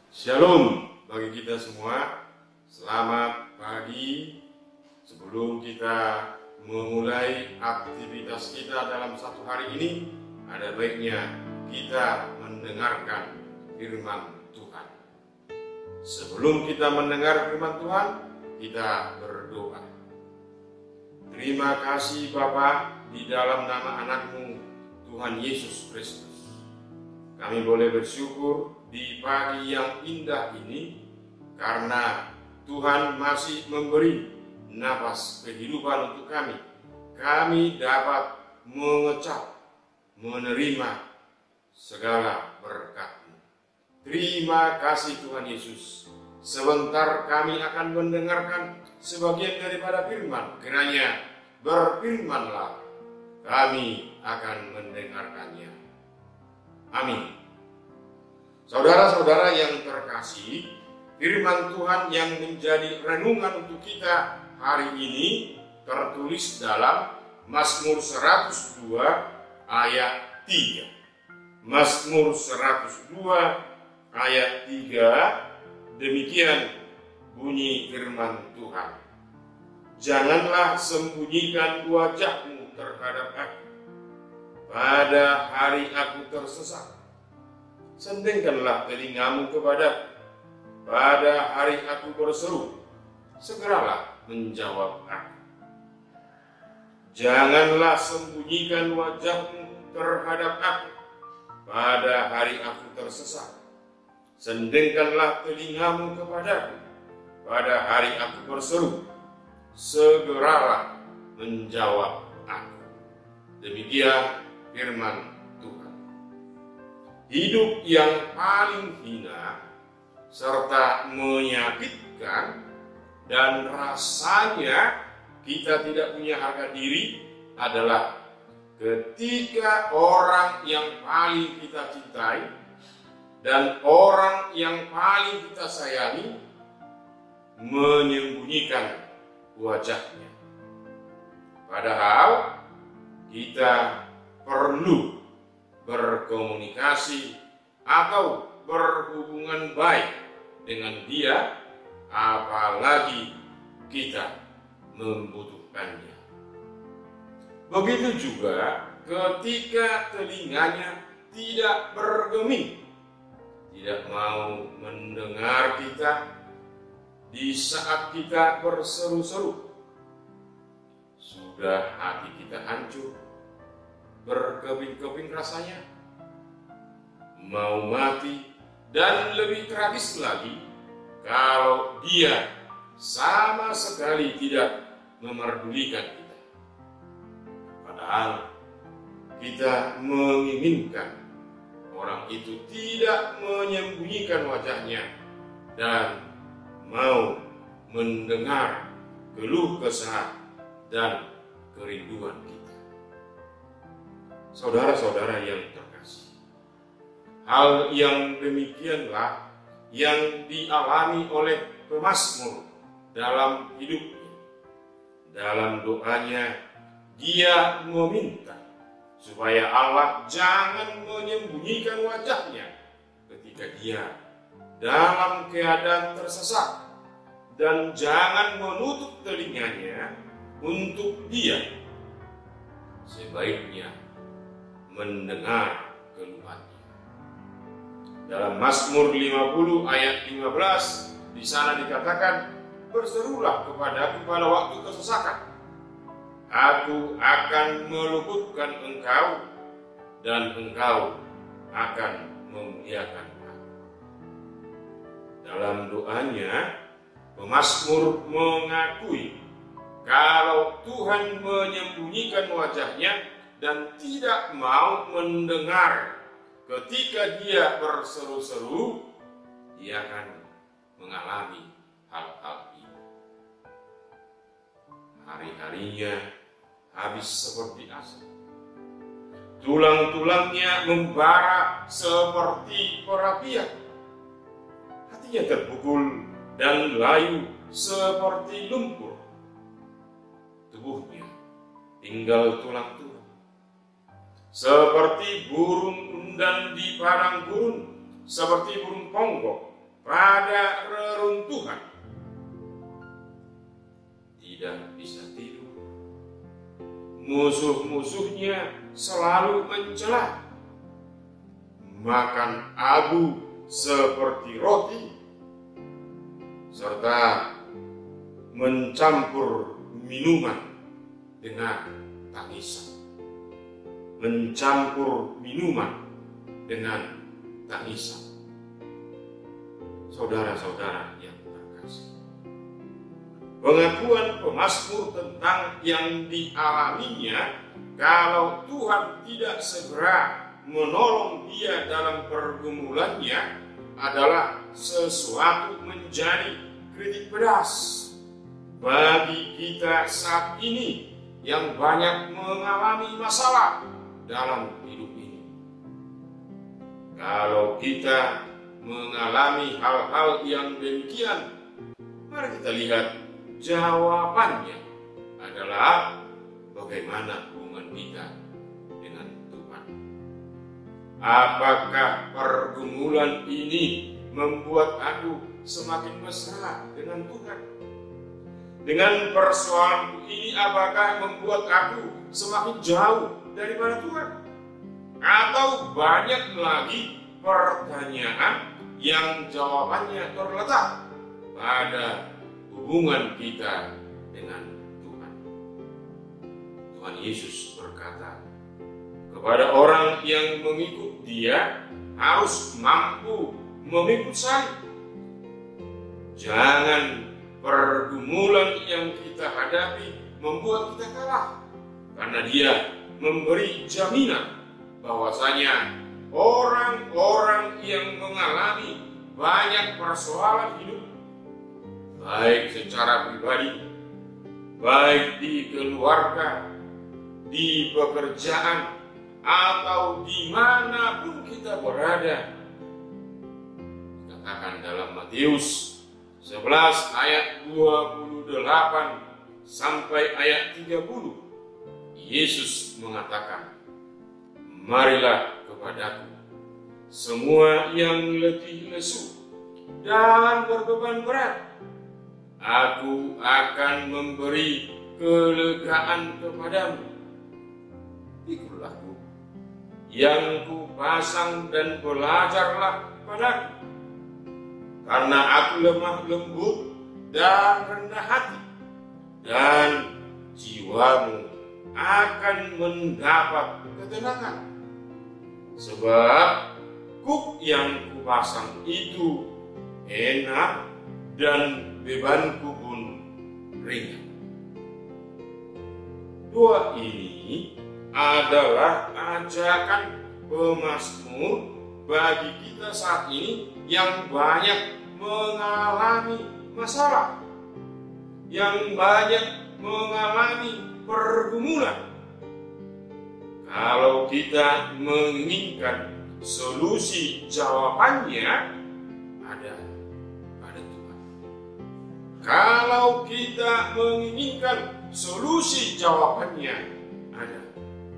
Shalom bagi kita semua. Selamat pagi. Sebelum kita memulai aktivitas kita dalam satu hari ini, ada baiknya kita mendengarkan firman Tuhan. Sebelum kita mendengar firman Tuhan, kita berdoa. Terima kasih Bapa, di dalam nama anakmu Tuhan Yesus Kristus, kami boleh bersyukur di pagi yang indah ini karena Tuhan masih memberi napas kehidupan untuk kami. Kami dapat mengecap, menerima segala berkat-Mu. Terima kasih Tuhan Yesus. Sebentar kami akan mendengarkan sebagian daripada firman. Kiranya berfirmanlah, kami akan mendengarkannya. Amin. Saudara-saudara yang terkasih, firman Tuhan yang menjadi renungan untuk kita hari ini tertulis dalam Mazmur 102 ayat 3. Mazmur 102 ayat 3, demikian bunyi firman Tuhan. Janganlah sembunyikan wajahmu terhadap aku pada hari aku tersesat. Sendengkanlah telingamu kepadaku pada hari aku berseru, segeralah menjawab aku. Janganlah sembunyikan wajahmu terhadap aku pada hari aku tersesat. Sendengkanlah telingamu kepadaku pada hari aku berseru, segeralah menjawab aku. Demikian firman Tuhan. Hidup yang paling hina serta menyakitkan dan rasanya kita tidak punya harga diri adalah ketika orang yang paling kita cintai dan orang yang paling kita sayangi menyembunyikan wajahnya. Padahal kita perlu berkomunikasi atau berhubungan baik dengan dia, apalagi kita membutuhkannya. Begitu juga ketika telinganya tidak bergeming, tidak mau mendengar kita di saat kita berseru-seru. Sudah hati kita hancur, berkeping-keping rasanya, mau mati, dan lebih tragis lagi kalau dia sama sekali tidak memerdulikan kita. Padahal kita menginginkan orang itu tidak menyembunyikan wajahnya dan mau mendengar keluh kesah dan kerinduan kita. Saudara-saudara yang terkasih, hal yang demikianlah yang dialami oleh pemazmur dalam hidupnya. Dalam doanya, dia meminta supaya Allah jangan menyembunyikan wajahnya ketika dia dalam keadaan tersesat, dan jangan menutup telinganya untuk dia. Sebaiknya mendengar keluhannya. Dalam Mazmur 50 ayat 15, di sana dikatakan, berserulah kepadaku pada waktu kesesakan. Aku akan meluputkan engkau, dan engkau akan memuliakan aku. Dalam doanya, pemazmur mengakui kalau Tuhan menyembunyikan wajahnya dan tidak mau mendengar ketika dia berseru-seru, dia akan mengalami hal-hal ini. Hari-harinya habis seperti asap. Tulang-tulangnya membara seperti perapian. Hatinya terpukul dan layu seperti lumpur. Tubuhnya tinggal tulang-tulang. Seperti burung undan di padang gurun, seperti burung ponggok pada reruntuhan, tidak bisa tidur. Musuh-musuhnya selalu mencela, makan abu seperti roti, serta mencampur minuman dengan tangisan. Mencampur minuman dengan tangisan. Saudara-saudara yang terkasih, pengakuan pemazmur tentang yang dialaminya kalau Tuhan tidak segera menolong dia dalam pergumulannya adalah sesuatu menjadi kritik pedas bagi kita saat ini yang banyak mengalami masalah dalam hidup ini. Kalau kita mengalami hal-hal yang demikian, mari kita lihat jawabannya adalah bagaimana hubungan kita dengan Tuhan. Apakah pergumulan ini membuat aku semakin mesra dengan Tuhan? Dengan persoalan ini, apakah membuat aku semakin jauh daripada Tuhan? Atau banyak lagi pertanyaan yang jawabannya terletak pada hubungan kita dengan Tuhan. Tuhan Yesus berkata kepada orang yang mengikut Dia harus mampu memikul salib. Jangan pergumulan yang kita hadapi membuat kita kalah, karena Dia memberi jaminan bahwasanya orang-orang yang mengalami banyak persoalan hidup, baik secara pribadi, baik di keluarga, di pekerjaan, atau dimanapun kita berada. Dikatakan dalam Matius 11 ayat 28 sampai ayat 30, Yesus mengatakan, "Marilah kepadaku semua yang letih lesu dan berbeban berat, aku akan memberi kelegaan kepadamu. Pikulah-Ku yang kupasang dan belajarlah padaku, karena aku lemah lembut dan rendah hati, dan jiwamu akan mendapat ketenangan. Sebab kuk yang kupasang itu enak dan bebanku pun ringan." Doa ini adalah ajakan pemazmur bagi kita saat ini yang banyak mengalami masalah, yang banyak mengalami pergumulan. Kalau kita menginginkan solusi, jawabannya ada pada Tuhan. Kalau kita menginginkan solusi, jawabannya ada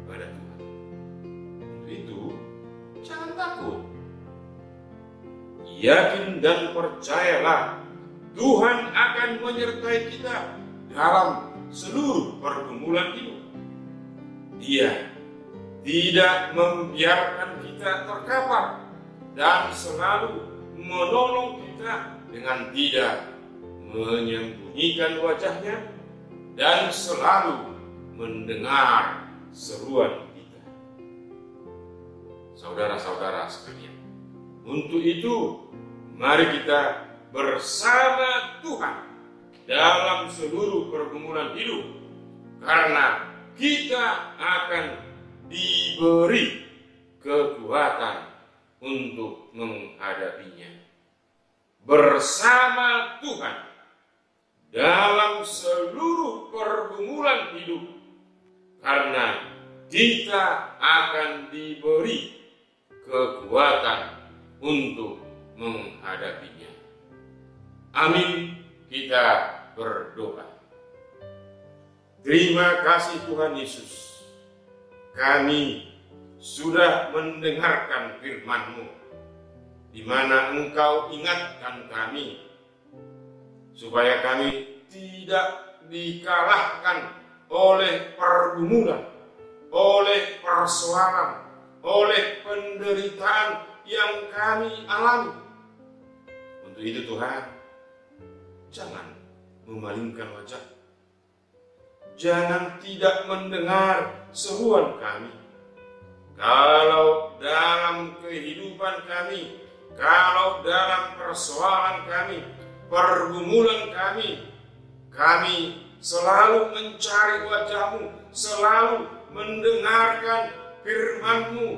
pada Tuhan. Untuk itu, jangan takut. Yakin dan percayalah, Tuhan akan menyertai kita dalam seluruh pergumulan hidup. Dia tidak membiarkan kita terkapar dan selalu menolong kita dengan tidak menyembunyikan wajahnya dan selalu mendengar seruan kita. Saudara-saudara sekalian, untuk itu mari kita bersama Tuhan dalam seluruh pergumulan hidup, karena kita akan diberi kekuatan untuk menghadapinya. Bersama Tuhan dalam seluruh pergumulan hidup, karena kita akan diberi kekuatan untuk menghadapinya. Amin. Kita berdoa. Terima kasih Tuhan Yesus, kami sudah mendengarkan firman-Mu. di mana Engkau ingatkan kami, supaya kami tidak dikalahkan oleh pergumulan, oleh persoalan, oleh penderitaan yang kami alami. Untuk itu Tuhan, jangan memalingkan wajah, jangan tidak mendengar seruan kami. Kalau dalam kehidupan kami, kalau dalam persoalan kami, pergumulan kami selalu mencari wajah-Mu, selalu mendengarkan firman-Mu.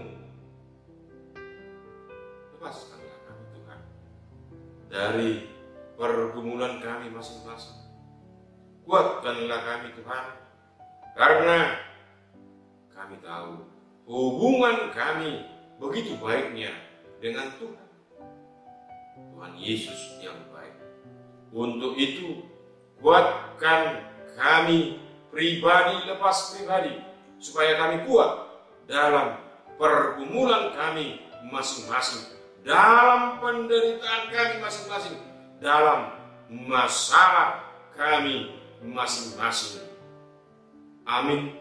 Lepaskanlah kami Tuhan dari pergumulan kami masing-masing. Kuatkanlah kami Tuhan, karena kami tahu hubungan kami begitu baiknya dengan Tuhan. Tuhan Yesus yang baik. Untuk itu, kuatkan kami pribadi lepas pribadi, supaya kami kuat dalam pergumulan kami masing-masing, dalam penderitaan kami masing-masing, dalam masalah kami masing-masing. Amin.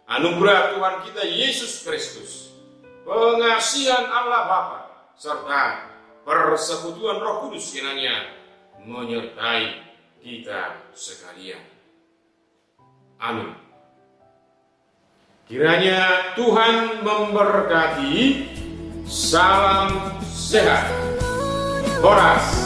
Anugerah Tuhan kita Yesus Kristus, pengasihan Allah Bapa, serta persekutuan Roh Kudus kiranya menyertai kita sekalian. Amin. Kiranya Tuhan memberkati. Salam sehat. Horas.